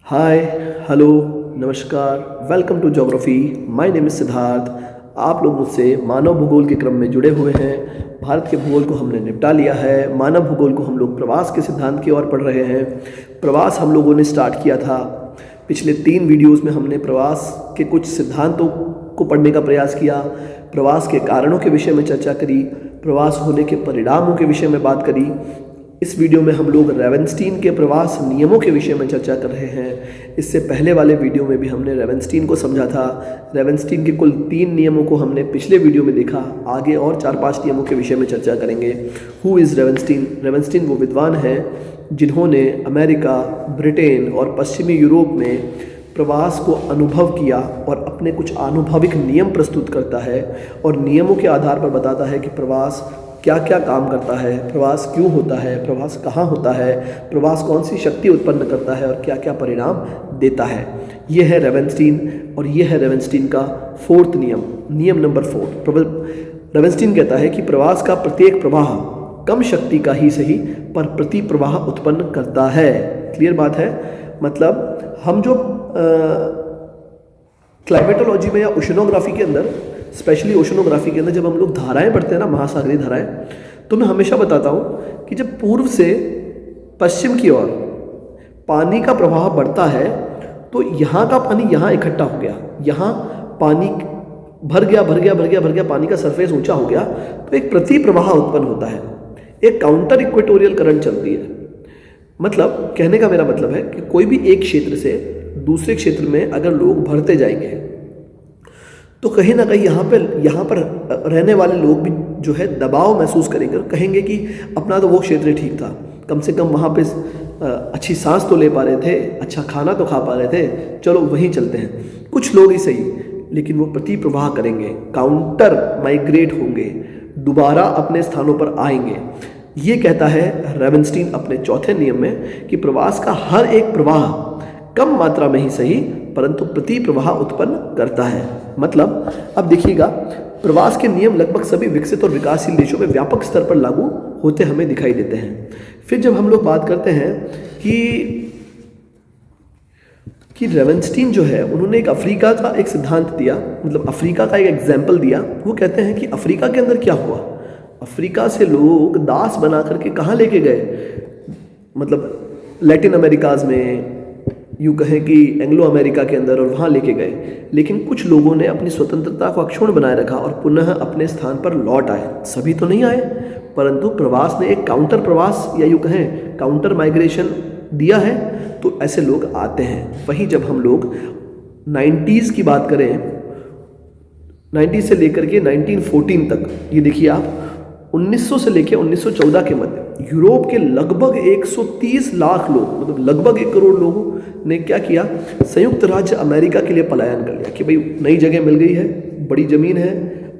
हाय, hello, नमस्कार, welcome to geography. My name is Siddharth. आप लोग मुझसे मानव भूगोल के क्रम में जुड़े हुए हैं। भारत के भूगोल को हमने निपटा लिया है। मानव भूगोल को हम लोग प्रवास के सिद्धांत की ओर पढ़ रहे हैं। प्रवास हम लोगों ने स्टार्ट किया था। पिछले 3 वीडियोज़ में हमने प्रवास के कुछ सिद्धांतों को पढ़ने का प्रयास किया, प्रवास के कारणों के विषय में चर्चा करी, प्रवास होने के परिणामों के विषय में बात करी। इस वीडियो में हम लोग रेवेनस्टीन के प्रवास नियमों के विषय में चर्चा कर रहे हैं। इससे पहले वाले वीडियो में भी हमने रेवेनस्टीन को समझा था। रेवेनस्टीन के कुल 3 नियमों को हमने पिछले वीडियो में देखा। आगे और 4-5 नियमों के विषय में चर्चा करेंगे। Who is रेवेनस्टीन? रेवेनस्टीन वो विद्वान हैं जिन्होंने अमेरिका, ब्रिटेन और पश्चिमी यूरोप में प्रवास को अनुभव किया और अपने कुछ आनुभविक नियम प्रस्तुत करता है और नियमों के आधार पर बताता है कि प्रवास क्या क्या काम करता है, प्रवास क्यों होता है, प्रवास कहाँ होता है, प्रवास कौन सी शक्ति उत्पन्न करता है और क्या क्या परिणाम देता है। ये है रेवेनस्टीन और ये है रेवेनस्टीन का 4th नियम, नियम नंबर 4। रेवेनस्टीन कहता है कि प्रवास का प्रत्येक प्रवाह कम शक्ति का ही सही पर प्रति प्रवाह उत्पन्न करता है। क्लियर बात है? मतलब हम जो क्लाइमेटोलॉजी में या ओशनोग्राफी के अंदर, स्पेशली ओशनोग्राफी के अंदर जब हम लोग धाराएं पढ़ते हैं ना, महासागरीय धाराएं, तो मैं हमेशा बताता हूँ कि जब पूर्व से पश्चिम की ओर पानी का प्रवाह बढ़ता है तो यहाँ का पानी यहाँ इकट्ठा हो गया, यहाँ पानी भर गया, पानी का सरफेस ऊंचा हो गया, तो एक प्रति प्रवाह उत्पन्न होता है, एक काउंटर इक्वेटोरियल करंट चलती है। मतलब कहने का मेरा मतलब है कि कोई भी एक क्षेत्र से दूसरे क्षेत्र में अगर लोग भरते जाएंगे तो कहीं ना कहीं यहाँ पर रहने वाले लोग भी जो है दबाव महसूस करेंगे और कहेंगे कि अपना तो वो क्षेत्र ठीक था, कम से कम वहाँ पे अच्छी सांस तो ले पा रहे थे, अच्छा खाना तो खा पा रहे थे, चलो वहीं चलते हैं। कुछ लोग ही सही, लेकिन वो प्रति प्रवाह करेंगे, काउंटर माइग्रेट होंगे, दोबारा अपने स्थानों पर आएंगे। ये कहता है रेवेनस्टीन अपने 4थे नियम में कि प्रवास का हर एक प्रवाह कम मात्रा में ही सही परंतु प्रति प्रवाह उत्पन्न करता है। मतलब अब देखिएगा, प्रवास के नियम लगभग सभी विकसित और विकासशील देशों में व्यापक स्तर पर लागू होते हमें दिखाई देते हैं। फिर जब हम लोग बात करते हैं कि रेवेनस्टीन जो है उन्होंने एक अफ्रीका का एक सिद्धांत दिया, मतलब अफ्रीका का एक एग्जाम्पल दिया। वो कहते हैं कि अफ्रीका के अंदर क्या हुआ, अफ्रीका से लोग दास बना करके कहाँ लेके गए, मतलब लैटिन अमेरिकाज में, यूँ कहें कि एंग्लो अमेरिका के अंदर, और वहाँ लेके गए। लेकिन कुछ लोगों ने अपनी स्वतंत्रता को अक्षुण्ण बनाए रखा और पुनः अपने स्थान पर लौट आए। सभी तो नहीं आए, परंतु प्रवास ने एक काउंटर प्रवास या यूँ कहें काउंटर माइग्रेशन दिया है, तो ऐसे लोग आते हैं। वहीं जब हम लोग 90s की बात करें, 90 से लेकर के 1914 तक, ये देखिए आप, 1900 से लेकर 1914 के मध्य यूरोप के लगभग 130 लाख लोग, मतलब लगभग 1 करोड़ लोगों ने क्या किया, संयुक्त राज्य अमेरिका के लिए पलायन कर लिया कि भाई नई जगह मिल गई है, बड़ी ज़मीन है,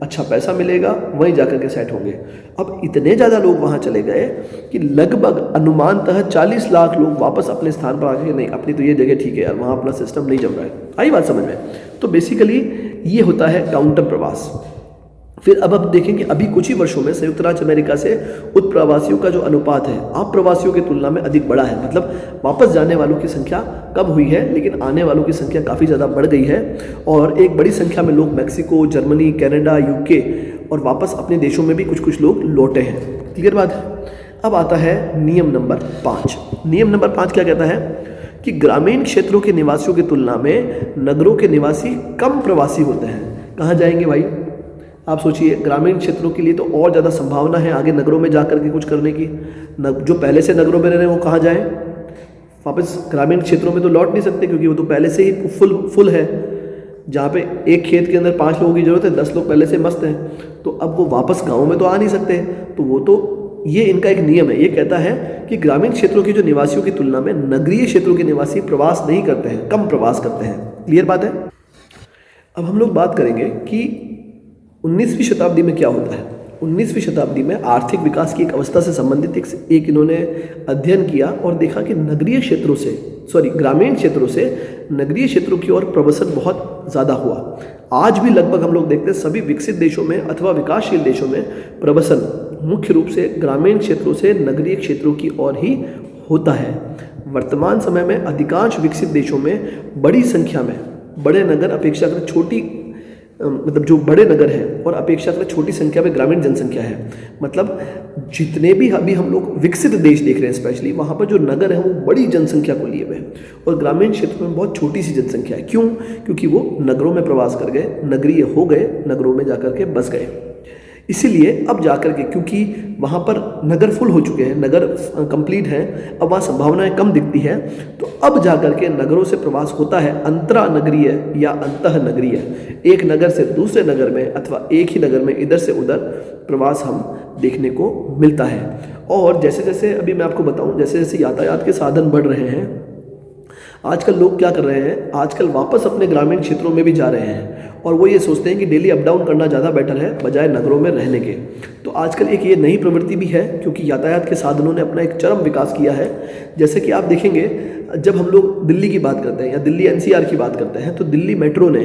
अच्छा पैसा मिलेगा, वहीं जाकर के सेट होंगे। अब इतने ज़्यादा लोग वहाँ चले गए कि लगभग अनुमानतः 40 लाख लोग वापस अपने स्थान पर आके, नहीं अपनी तो ये जगह ठीक है यार, वहाँ अपना सिस्टम नहीं जम रहा है। आई बात समझ में? तो बेसिकली ये होता है काउंटर प्रवास। फिर अब आप देखें कि अभी कुछ ही वर्षों में संयुक्त राज्य अमेरिका से उत्प्रवासियों का जो अनुपात है अप्रवासियों की तुलना में अधिक बढ़ा है। मतलब वापस जाने वालों की संख्या कम हुई है, लेकिन आने वालों की संख्या काफ़ी ज़्यादा बढ़ गई है और एक बड़ी संख्या में लोग मैक्सिको, जर्मनी, कनाडा, यूके और वापस अपने देशों में भी कुछ लोग लौटे हैं। क्लियर बात है? अब आता है नियम नंबर 5। नियम नंबर 5 क्या कहता है कि ग्रामीण क्षेत्रों के निवासियों की तुलना में नगरों के निवासी कम प्रवासी होते हैं। कहाँ जाएंगे भाई? आप सोचिए, ग्रामीण क्षेत्रों के लिए तो और ज़्यादा संभावना है आगे नगरों में जाकर के कुछ करने की। जो पहले से नगरों में रह रहे हैं वो कहाँ जाएं? वापस ग्रामीण क्षेत्रों में तो लौट नहीं सकते, क्योंकि वो तो पहले से ही फुल है। जहाँ पे एक खेत के अंदर 5 लोगों की ज़रूरत है, 10 लोग पहले से मस्त हैं, तो अब वो वापस गाँव में तो आ नहीं सकते। तो वो तो ये इनका एक नियम है, ये कहता है कि ग्रामीण क्षेत्रों के जो निवासियों की तुलना में नगरीय क्षेत्रों के निवासी प्रवास नहीं करते हैं, कम प्रवास करते हैं। क्लियर बात है? अब हम लोग बात करेंगे कि 19वीं शताब्दी में क्या होता है। 19वीं शताब्दी में आर्थिक विकास की एक अवस्था से संबंधित एक इन्होंने अध्ययन किया और देखा कि ग्रामीण क्षेत्रों से नगरीय क्षेत्रों की ओर प्रवसन बहुत ज़्यादा हुआ। आज भी लगभग हम लोग देखते हैं सभी विकसित देशों में अथवा विकासशील देशों में प्रवसन मुख्य रूप से ग्रामीण क्षेत्रों से नगरीय क्षेत्रों की ओर ही होता है। वर्तमान समय में अधिकांश विकसित देशों में बड़ी संख्या में बड़े नगर अपेक्षाकृत छोटी मतलब जो बड़े नगर हैं और अपेक्षाकृत छोटी संख्या में ग्रामीण जनसंख्या है। मतलब जितने भी अभी हम लोग विकसित देश देख रहे हैं स्पेशली, वहाँ पर जो नगर है वो बड़ी जनसंख्या को लिए हुए हैं और ग्रामीण क्षेत्र में बहुत छोटी सी जनसंख्या है। क्यों? क्योंकि वो नगरों में प्रवास कर गए, नगरीय हो गए, नगरों में जाकर के बस गए। इसीलिए अब जाकर के, क्योंकि वहाँ पर नगर फुल हो चुके हैं, नगर कंप्लीट हैं, अब वहाँ संभावनाएं कम दिखती हैं, तो अब जाकर के नगरों से प्रवास होता है अंतरा नगरीय या अंतः नगरीय, एक नगर से दूसरे नगर में अथवा एक ही नगर में इधर से उधर प्रवास हम देखने को मिलता है। और जैसे जैसे अभी मैं आपको बताऊं, जैसे जैसे यातायात के साधन बढ़ रहे हैं, आजकल लोग क्या कर रहे हैं, आजकल वापस अपने ग्रामीण क्षेत्रों में भी जा रहे हैं और वो ये सोचते हैं कि डेली अप डाउन करना ज़्यादा बेटर है बजाय नगरों में रहने के। तो आजकल एक ये नई प्रवृत्ति भी है, क्योंकि यातायात के साधनों ने अपना एक चरम विकास किया है। जैसे कि आप देखेंगे, जब हम लोग दिल्ली की बात करते हैं या दिल्ली एनसीआर की बात करते हैं, तो दिल्ली मेट्रो ने,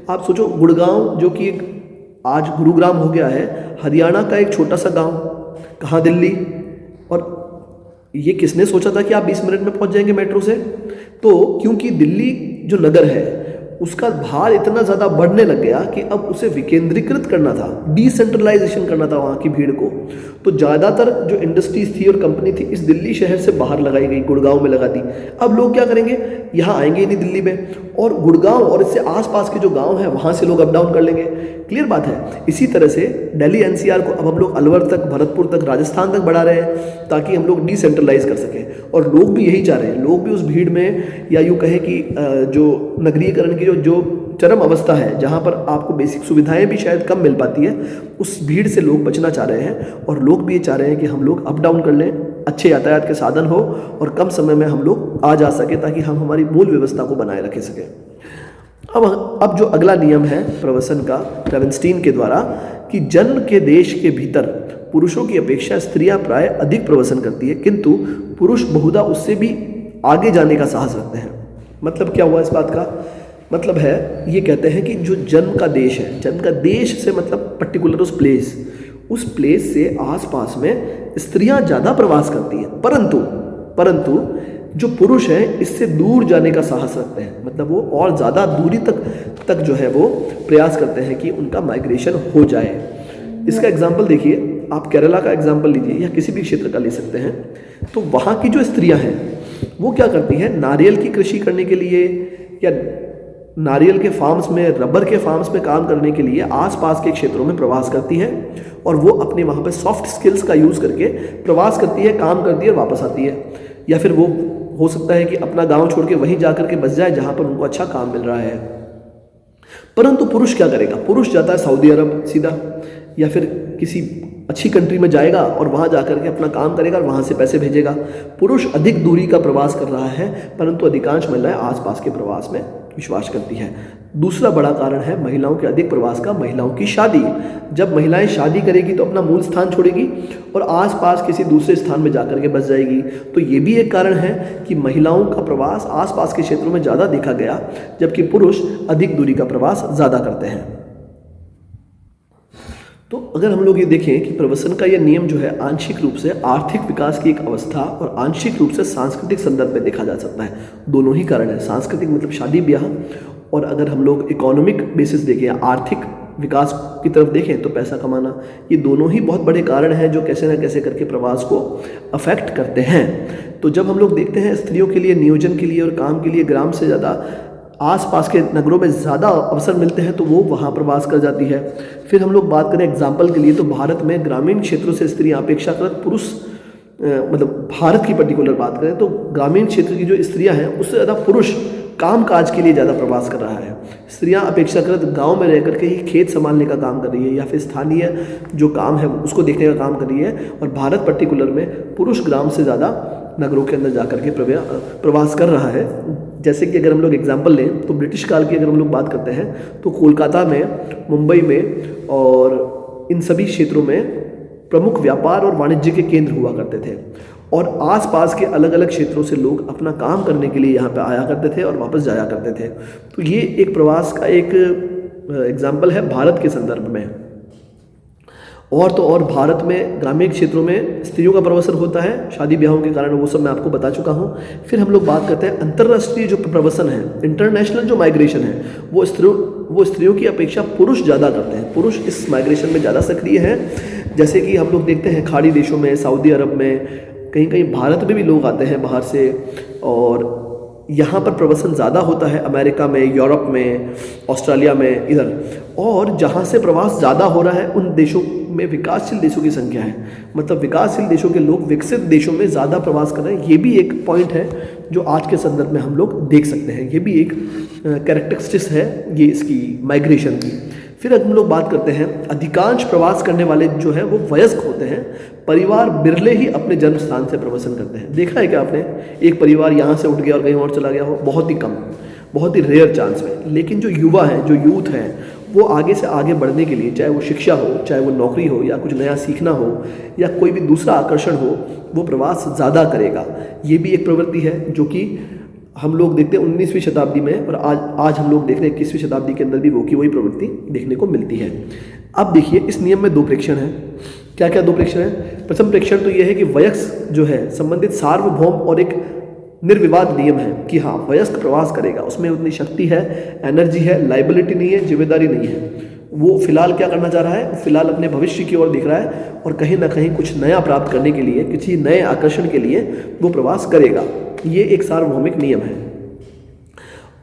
आप सोचो, गुड़गांव जो कि आज गुरुग्राम हो गया है, हरियाणा का एक छोटा सा गाँव, कहाँ दिल्ली, और ये किसने सोचा था कि आप 20 मिनट में पहुंच जाएंगे मेट्रो से? तो क्योंकि दिल्ली जो नगर है उसका भार इतना ज़्यादा बढ़ने लग गया कि अब उसे विकेंद्रीकृत करना था, डिसेंट्रलाइजेशन करना था वहाँ की भीड़ को। तो ज़्यादातर जो इंडस्ट्रीज थी और कंपनी थी इस दिल्ली शहर से बाहर लगाई गई, गुड़गांव में लगा दी। अब लोग क्या करेंगे, यहाँ आएंगे ही नहीं दिल्ली में, और गुड़गांव और इससे आसपास के जो गांव हैं वहाँ से लोग अप डाउन कर लेंगे। क्लियर बात है। इसी तरह से दिल्ली एनसीआर को अब हम लोग अलवर तक, भरतपुर तक, राजस्थान तक बढ़ा रहे हैं ताकि हम लोग डिसेंट्रलाइज कर सकें, और लोग भी यही चाह रहे हैं। लोग भी उस भीड़ में, या यूँ कहें कि जो नगरीकरण की जो चरम अवस्था है, जहाँ पर आपको बेसिक सुविधाएं भी शायद कम मिल पाती है, उस भीड़ से लोग बचना चाह रहे हैं। और लोग भी ये चाह रहे हैं कि हम लोग अप डाउन कर लें, अच्छे यातायात के साधन हो और कम समय में हम लोग आ जा सके, ताकि हम हमारी मूल व्यवस्था को बनाए रख सकें। अब जो अगला नियम है प्रवसन का, रेवेनस्टीन के द्वारा, कि जन्म के देश के भीतर पुरुषों की अपेक्षा स्त्रियां प्राय अधिक प्रवसन करती है, किंतु पुरुष बहुधा उससे भी आगे जाने का साहस रखते हैं। मतलब क्या हुआ इस बात का? मतलब है, ये कहते हैं कि जो जन्म का देश है, जन्म का देश से मतलब पर्टिकुलर उस प्लेस से आसपास में स्त्रियां ज़्यादा प्रवास करती हैं, परंतु जो पुरुष हैं इससे दूर जाने का साहस रखते हैं। मतलब वो और ज़्यादा दूरी तक जो है वो प्रयास करते हैं कि उनका माइग्रेशन हो जाए। इसका एग्जाम्पल देखिए, आप केरला का एग्जाम्पल लीजिए या किसी भी क्षेत्र का ले सकते हैं। तो वहाँ की जो स्त्रियाँ हैं वो क्या करती हैं, नारियल की कृषि करने के लिए या नारियल के फार्म्स में, रबर के फार्म्स में काम करने के लिए आसपास के क्षेत्रों में प्रवास करती है, और वो अपने वहाँ पे सॉफ्ट स्किल्स का यूज़ करके प्रवास करती है, काम करती है और वापस आती है। या फिर वो हो सकता है कि अपना गांव छोड़ के वहीं जाकर के बस जाए जहाँ पर उनको अच्छा काम मिल रहा है। परंतु पुरुष क्या करेगा? पुरुष जाता है सऊदी अरब सीधा, या फिर किसी अच्छी कंट्री में जाएगा और वहाँ जाकर के अपना काम करेगा और वहाँ से पैसे भेजेगा। पुरुष अधिक दूरी का प्रवास कर रहा है, परंतु अधिकांश महिलाएं आसपास के प्रवास में विश्वास करती है। दूसरा बड़ा कारण है महिलाओं के अधिक प्रवास का, महिलाओं की शादी। जब महिलाएं शादी करेगी तो अपना मूल स्थान छोड़ेगी और आसपास किसी दूसरे स्थान में जाकर के बस जाएगी। तो ये भी एक कारण है कि महिलाओं का प्रवास आसपास के क्षेत्रों में ज़्यादा देखा गया, जबकि पुरुष अधिक दूरी का प्रवास ज़्यादा करते हैं। तो अगर हम लोग ये देखें कि प्रवसन का यह नियम जो है आंशिक रूप से आर्थिक विकास की एक अवस्था और आंशिक रूप से सांस्कृतिक संदर्भ में देखा जा सकता है। दोनों ही कारण है, सांस्कृतिक मतलब शादी ब्याह, और अगर हम लोग इकोनॉमिक बेसिस देखें, आर्थिक विकास की तरफ देखें तो पैसा कमाना, ये दोनों ही बहुत बड़े कारण हैं जो कैसे न कैसे करके प्रवास को अफेक्ट करते हैं। तो जब हम लोग देखते हैं स्त्रियों के लिए नियोजन के लिए और काम के लिए ग्राम से ज़्यादा आसपास के नगरों में ज़्यादा अवसर मिलते हैं तो वो वहाँ प्रवास कर जाती है। फिर हम लोग बात करें एग्जाम्पल के लिए तो भारत में ग्रामीण क्षेत्रों से स्त्रियाँ अपेक्षाकृत पुरुष, मतलब भारत की पर्टिकुलर बात करें तो ग्रामीण क्षेत्र की जो स्त्रियाँ हैं उससे ज़्यादा पुरुष काम काज के लिए ज़्यादा प्रवास कर रहा है। स्त्रियाँ अपेक्षाकृत गांव में रह करके ही खेत संभालने का काम कर रही है या फिर स्थानीय जो काम है उसको देखने का काम कर रही है, और भारत पर्टिकुलर में पुरुष ग्राम से ज़्यादा नगरों के अंदर जाकर के प्रवास कर रहा है। जैसे कि अगर हम लोग एग्जाम्पल लें तो ब्रिटिश काल की अगर हम लोग बात करते हैं तो कोलकाता में, मुंबई में और इन सभी क्षेत्रों में प्रमुख व्यापार और वाणिज्य के केंद्र हुआ करते थे, और आसपास के अलग अलग क्षेत्रों से लोग अपना काम करने के लिए यहाँ पे आया करते थे और वापस जाया करते थे। तो ये एक प्रवास का एक एग्जाम्पल है भारत के संदर्भ में। और तो और भारत में ग्रामीण क्षेत्रों में स्त्रियों का प्रवसन होता है शादी ब्याहों के कारण, वो सब मैं आपको बता चुका हूँ। फिर हम लोग बात करते हैं अंतर्राष्ट्रीय जो प्रवसन है, इंटरनेशनल जो माइग्रेशन है, वो स्त्रियों की अपेक्षा पुरुष ज़्यादा करते हैं। पुरुष इस माइग्रेशन में ज़्यादा सक्रिय हैं। जैसे कि हम लोग देखते हैं खाड़ी देशों में, सऊदी अरब में, कहीं कहीं भारत में भी लोग आते हैं बाहर से, और यहाँ पर प्रवसन ज़्यादा होता है अमेरिका में, यूरोप में, ऑस्ट्रेलिया में, इधर। और जहाँ से प्रवास ज़्यादा हो रहा है उन देशों में विकासशील देशों की संख्या है, मतलब विकासशील देशों के लोग विकसित देशों में ज़्यादा प्रवास कर रहे हैं। ये भी एक पॉइंट है जो आज के संदर्भ में हम लोग देख सकते हैं। ये भी एक कैरेक्टरिस्टिक्स है ये इसकी माइग्रेशन की। फिर हम लोग बात करते हैं, अधिकांश प्रवास करने वाले जो हैं वो वयस्क होते हैं। परिवार बिरले ही अपने जन्म स्थान से प्रवसन करते हैं। देखा है क्या आपने, एक परिवार यहाँ से उठ गया और कहीं और चला गया हो? बहुत ही कम, बहुत ही रेयर चांस में। लेकिन जो युवा हैं, जो यूथ हैं, वो आगे से आगे बढ़ने के लिए, चाहे वो शिक्षा हो, चाहे वो नौकरी हो, या कुछ नया सीखना हो, या कोई भी दूसरा आकर्षण हो, वो प्रवास ज़्यादा करेगा। ये भी एक प्रवृत्ति है जो कि हम लोग देखते हैं 19वीं शताब्दी में, और आज हम लोग देख रहे हैं 21वीं शताब्दी के अंदर भी वो की वही प्रवृत्ति देखने को मिलती है। अब देखिए, इस नियम में दो प्रेक्षण हैं। क्या क्या दो प्रेक्षण हैं? प्रथम प्रेक्षण तो ये है कि वयस्क जो है संबंधित सार्वभौम और एक निर्विवाद नियम है कि हाँ, वयस्क प्रवास करेगा, उसमें उतनी शक्ति है, एनर्जी है, लाइबिलिटी नहीं है, जिम्मेदारी नहीं है। वो फिलहाल क्या करना चाह रहा है? फिलहाल अपने भविष्य की ओर देख रहा है, और कहीं ना कहीं कुछ नया प्राप्त करने के लिए, किसी नए आकर्षण के लिए वो प्रवास करेगा। ये एक सार्वभौमिक नियम है।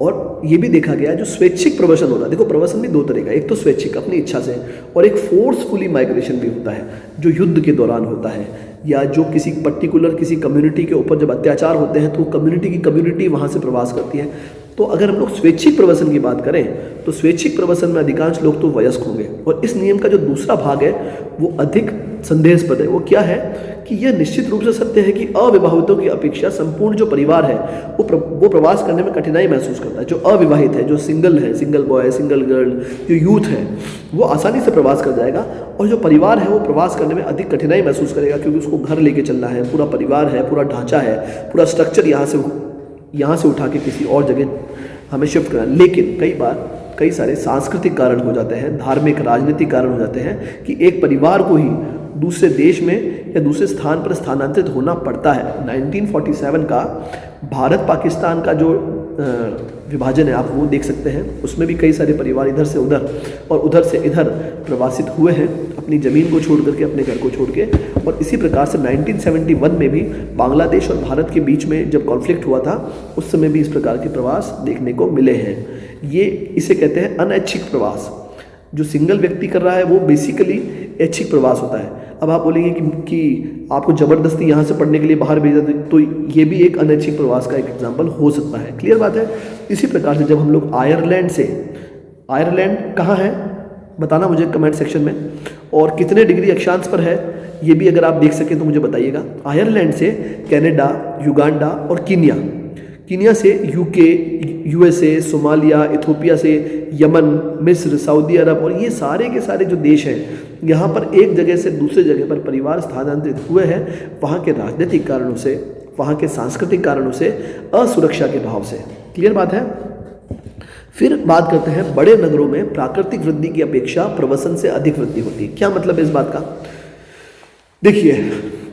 और ये भी देखा गया है जो स्वैच्छिक प्रवसन होता है। देखो, प्रवसन भी दो तरह का, एक तो स्वैच्छिक अपनी इच्छा से, और एक फोर्सफुली माइग्रेशन भी होता है जो युद्ध के दौरान होता है, या जो किसी पर्टिकुलर किसी कम्युनिटी के ऊपर जब अत्याचार होते हैं तो कम्युनिटी की कम्युनिटी वहाँ से प्रवास करती है। तो अगर हम लोग स्वैच्छिक प्रवसन की बात करें तो स्वैच्छिक प्रवसन में अधिकांश लोग तो वयस्क होंगे। और इस नियम का जो दूसरा भाग है वो अधिक संदेहास्पद है। वो क्या है कि यह निश्चित रूप से सत्य है कि अविवाहितों की अपेक्षा संपूर्ण जो परिवार है वो प्रवास करने में कठिनाई महसूस करता है। जो अविवाहित है, जो सिंगल है, सिंगल बॉय, सिंगल गर्ल, जो यूथ है, वो आसानी से प्रवास कर जाएगा, और जो परिवार है वो प्रवास करने में अधिक कठिनाई महसूस करेगा, क्योंकि उसको घर लेके चलना है, पूरा परिवार है, पूरा ढांचा है, पूरा स्ट्रक्चर यहाँ से उठा के किसी और जगह हमें शिफ्ट करना। लेकिन कई बार कई सारे सांस्कृतिक कारण हो जाते हैं, धार्मिक, राजनीतिक कारण हो जाते हैं कि एक परिवार को ही दूसरे देश में या दूसरे स्थान पर स्थानांतरित होना पड़ता है। 1947 का भारत पाकिस्तान का जो विभाजन है, आप वो देख सकते हैं। उसमें भी कई सारे परिवार इधर से उधर और उधर से इधर प्रवासित हुए हैं, अपनी ज़मीन को छोड़ करके, अपने घर को छोड़ के। और इसी प्रकार से 1971 में भी बांग्लादेश और भारत के बीच में जब कॉन्फ्लिक्ट हुआ था, उस समय भी इस प्रकार के प्रवास देखने को मिले हैं। ये इसे कहते हैं अनैच्छिक प्रवास। जो सिंगल व्यक्ति कर रहा है वो बेसिकली ऐच्छिक प्रवास होता है। अब आप बोलेंगे कि आपको ज़बरदस्ती यहाँ से पढ़ने के लिए बाहर भेजा, तो ये भी एक अनैच्छिक प्रवास का एक एग्जाम्पल हो सकता है। क्लियर बात है। इसी प्रकार से जब हम लोग आयरलैंड कहाँ है बताना मुझे कमेंट सेक्शन में, और कितने डिग्री अक्षांश पर है ये भी अगर आप देख सकें तो मुझे बताइएगा। आयरलैंड से कनाडा, युगांडा और कीनिया से यूके, यूएसए, सोमालिया, इथोपिया से यमन, मिस्र, सऊदी अरब, और ये सारे के सारे जो देश हैं, यहाँ पर एक जगह से दूसरे जगह पर परिवार स्थानांतरित हुए हैं, वहाँ के राजनीतिक कारणों से, वहाँ के सांस्कृतिक कारणों से, असुरक्षा के भाव से। क्लियर बात है। फिर बात करते हैं, बड़े नगरों में प्राकृतिक वृद्धि की अपेक्षा प्रवसन से अधिक वृद्धि होती है। क्या मतलब है इस बात का? देखिए,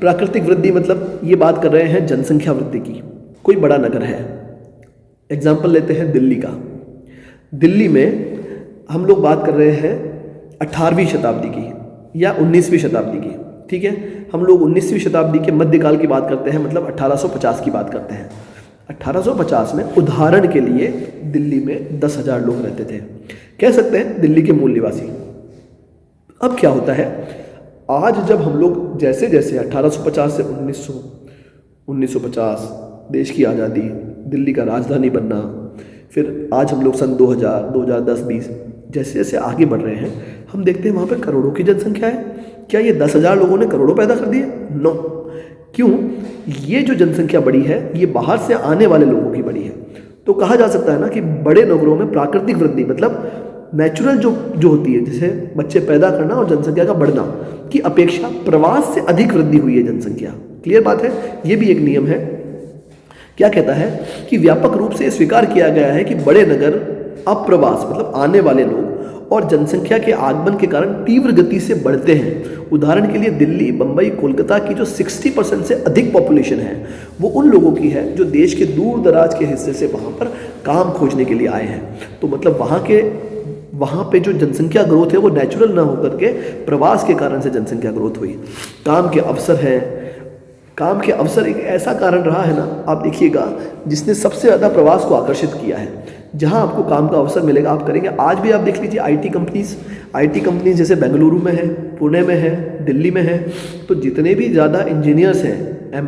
प्राकृतिक वृद्धि मतलब ये बात कर रहे हैं जनसंख्या वृद्धि की। कोई बड़ा नगर है, एग्जाम्पल लेते हैं दिल्ली का। दिल्ली में हम लोग बात कर रहे हैं 18वीं शताब्दी की या 19वीं शताब्दी की, ठीक है। हम लोग 19वीं शताब्दी के मध्यकाल की बात करते हैं, मतलब 1850 की बात करते हैं। 1850 में उदाहरण के लिए दिल्ली में 10,000 लोग रहते थे, कह सकते हैं दिल्ली के मूल निवासी। अब क्या होता है, आज जब हम लोग जैसे जैसे 1850 से 1950 देश की आज़ादी, दिल्ली का राजधानी बनना, फिर आज हम लोग सन 2000, 2010, 20 जैसे जैसे आगे बढ़ रहे हैं, हम देखते हैं वहाँ पर करोड़ों की जनसंख्या है। क्या ये 10,000 लोगों ने करोड़ों पैदा कर दिए? नो। क्यों? ये जो जनसंख्या बड़ी है ये बाहर से आने वाले लोगों की बड़ी है। तो कहा जा सकता है ना कि बड़े नगरों में प्राकृतिक वृद्धि मतलब नेचुरल जो होती है, जैसे बच्चे पैदा करना और जनसंख्या का बढ़ना की अपेक्षा प्रवास से अधिक वृद्धि हुई है जनसंख्या। क्लियर बात है। ये भी एक नियम है। क्या कहता है कि व्यापक रूप से स्वीकार किया गया है कि बड़े नगर अप्रवास मतलब आने वाले लोग और जनसंख्या के आगमन के कारण तीव्र गति से बढ़ते हैं। उदाहरण के लिए दिल्ली, बम्बई, कोलकाता की जो 60% से अधिक पॉपुलेशन है वो उन लोगों की है जो देश के दूर दराज के हिस्से से वहाँ पर काम खोजने के लिए आए हैं। तो मतलब वहाँ पे जो जनसंख्या ग्रोथ है वो नेचुरल ना होकर के प्रवास के कारण से जनसंख्या ग्रोथ हुई। काम के अवसर हैं, काम के अवसर एक ऐसा कारण रहा है ना, आप देखिएगा, जिसने सबसे ज़्यादा प्रवास को आकर्षित किया है। जहाँ आपको काम का अवसर मिलेगा आप करेंगे। आज भी आप देख लीजिए आईटी कंपनीज जैसे बेंगलुरु में है, पुणे में है, दिल्ली में है, तो जितने भी ज़्यादा इंजीनियर्स हैं,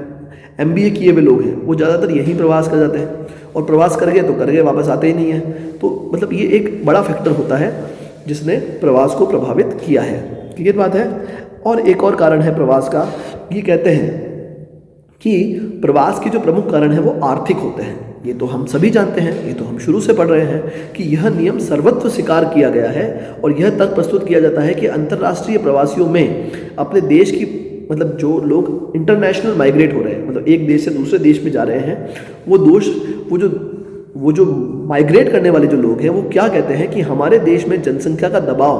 MBA किए हुए लोग हैं, वो ज़्यादातर यहीं प्रवास कर जाते हैं, और प्रवास कर गए वापस आते ही नहीं हैं। तो मतलब ये एक बड़ा फैक्टर होता है जिसने प्रवास को प्रभावित किया है। क्लियर बात है। और एक और कारण है प्रवास का, ये कहते हैं कि प्रवास के जो प्रमुख कारण हैं वो आर्थिक होते हैं। ये तो हम सभी जानते हैं, ये तो हम शुरू से पढ़ रहे हैं कि यह नियम सर्वत्र स्वीकार किया गया है और यह तर्क प्रस्तुत किया जाता है कि अंतर्राष्ट्रीय प्रवासियों में अपने देश की मतलब जो लोग इंटरनेशनल माइग्रेट हो रहे हैं, मतलब एक देश से दूसरे देश में जा रहे हैं, वो जो माइग्रेट करने वाले जो लोग हैं वो क्या कहते हैं कि हमारे देश में जनसंख्या का दबाव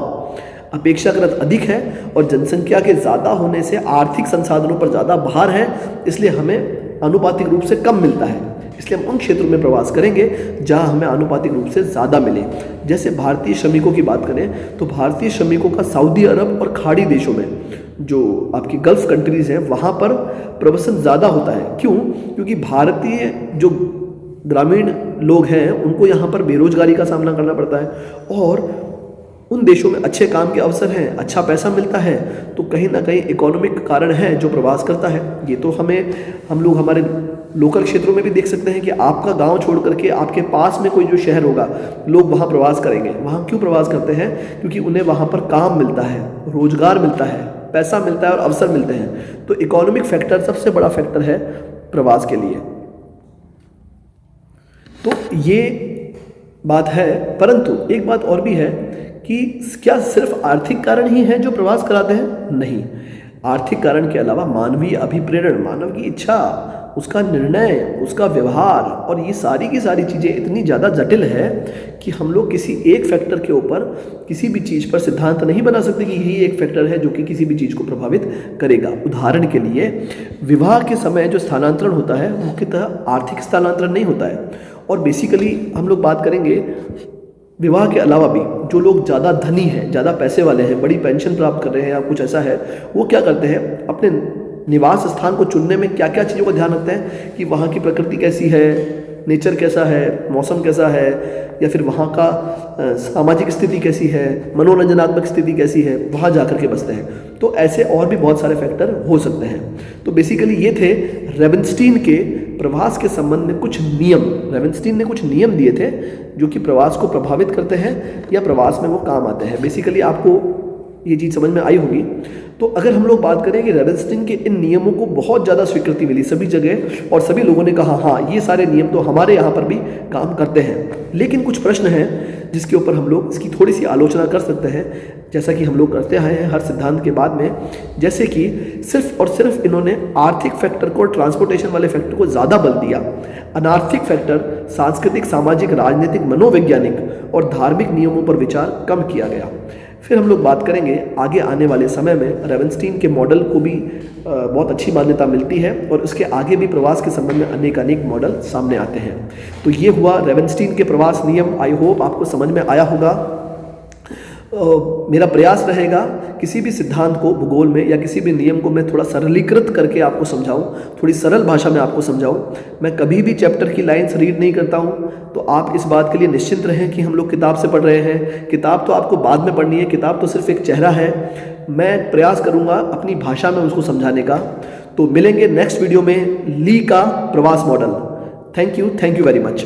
अपेक्षाकृत अधिक है और जनसंख्या के ज़्यादा होने से आर्थिक संसाधनों पर ज़्यादा भार है, इसलिए हमें आनुपातिक रूप से कम मिलता है। इसलिए हम उन क्षेत्रों में प्रवास करेंगे जहां हमें आनुपातिक रूप से ज़्यादा मिले। जैसे भारतीय श्रमिकों की बात करें तो भारतीय श्रमिकों का सऊदी अरब और खाड़ी देशों में, जो आपकी गल्फ कंट्रीज़ हैं, वहाँ पर प्रवासन ज़्यादा होता है। क्यों? क्योंकि भारतीय जो ग्रामीण लोग हैं उनको यहाँ पर बेरोजगारी का सामना करना पड़ता है और उन देशों में अच्छे काम के अवसर हैं, अच्छा पैसा मिलता है, तो कहीं ना कहीं इकोनॉमिक कारण है जो प्रवास करता है। ये तो हम लोग हमारे लोकल क्षेत्रों में भी देख सकते हैं कि आपका गांव छोड़ करके आपके पास में कोई जो शहर होगा, लोग वहाँ प्रवास करेंगे। वहाँ क्यों प्रवास करते हैं? क्योंकि उन्हें वहाँ पर काम मिलता है, रोजगार मिलता है, पैसा मिलता है और अवसर मिलते हैं। तो इकोनॉमिक फैक्टर सबसे बड़ा फैक्टर है प्रवास के लिए। तो ये बात है, परंतु एक बात और भी है कि क्या सिर्फ आर्थिक कारण ही हैं जो प्रवास कराते हैं? नहीं, आर्थिक कारण के अलावा मानवीय अभिप्रेरण, मानव की इच्छा, उसका निर्णय, उसका व्यवहार और ये सारी की सारी चीज़ें इतनी ज़्यादा जटिल है कि हम लोग किसी एक फैक्टर के ऊपर किसी भी चीज़ पर सिद्धांत नहीं बना सकते कि यही एक फैक्टर है जो कि किसी भी चीज़ को प्रभावित करेगा। उदाहरण के लिए विवाह के समय जो स्थानांतरण होता है मुख्यतः आर्थिक स्थानांतरण नहीं होता है, और बेसिकली हम लोग बात करेंगे विवाह के अलावा भी जो लोग ज़्यादा धनी हैं, ज़्यादा पैसे वाले हैं, बड़ी पेंशन प्राप्त कर रहे हैं या कुछ ऐसा है, वो क्या करते हैं अपने निवास स्थान को चुनने में क्या क्या चीज़ों का ध्यान रखते हैं कि वहाँ की प्रकृति कैसी है, नेचर कैसा है, मौसम कैसा है, या फिर वहाँ का सामाजिक स्थिति कैसी है, मनोरंजनात्मक स्थिति कैसी है, वहाँ जा कर के बसते हैं। तो ऐसे और भी बहुत सारे फैक्टर हो सकते हैं। तो बेसिकली ये थे रेवेनस्टीन के प्रवास के संबंध में कुछ नियम। रेवेनस्टीन ने कुछ नियम दिए थे जो कि प्रवास को प्रभावित करते हैं या प्रवास में वो काम आते हैं। बेसिकली आपको ये चीज़ समझ में आई होगी। तो अगर हम लोग बात करें कि रेवेनस्टीन के इन नियमों को बहुत ज़्यादा स्वीकृति मिली सभी जगह और सभी लोगों ने कहा हाँ ये सारे नियम तो हमारे यहाँ पर भी काम करते हैं, लेकिन कुछ प्रश्न हैं जिसके ऊपर हम लोग इसकी थोड़ी सी आलोचना कर सकते हैं, जैसा कि हम लोग करते आए हैं हर सिद्धांत के बाद में। जैसे कि सिर्फ और सिर्फ इन्होंने आर्थिक फैक्टर को और ट्रांसपोर्टेशन वाले फैक्टर को ज़्यादा बल दिया, अनार्थिक फैक्टर सांस्कृतिक, सामाजिक, राजनीतिक, मनोवैज्ञानिक और धार्मिक नियमों पर विचार कम किया गया। फिर हम लोग बात करेंगे आगे आने वाले समय में रेवेनस्टीन के मॉडल को भी बहुत अच्छी मान्यता मिलती है और उसके आगे भी प्रवास के संबंध में अनेक मॉडल सामने आते हैं। तो ये हुआ रेवेनस्टीन के प्रवास नियम। आई होप आपको समझ में आया होगा। मेरा प्रयास रहेगा किसी भी सिद्धांत को भूगोल में या किसी भी नियम को मैं थोड़ा सरलीकृत करके आपको समझाऊं, थोड़ी सरल भाषा में आपको समझाऊं। मैं कभी भी चैप्टर की लाइन्स रीड नहीं करता हूं, तो आप इस बात के लिए निश्चिंत रहें कि हम लोग किताब से पढ़ रहे हैं। किताब तो आपको बाद में पढ़नी है, किताब तो सिर्फ एक चेहरा है। मैं प्रयास करूँगा अपनी भाषा में उसको समझाने का। तो मिलेंगे नेक्स्ट वीडियो में ली का प्रवास model. Thank you very much.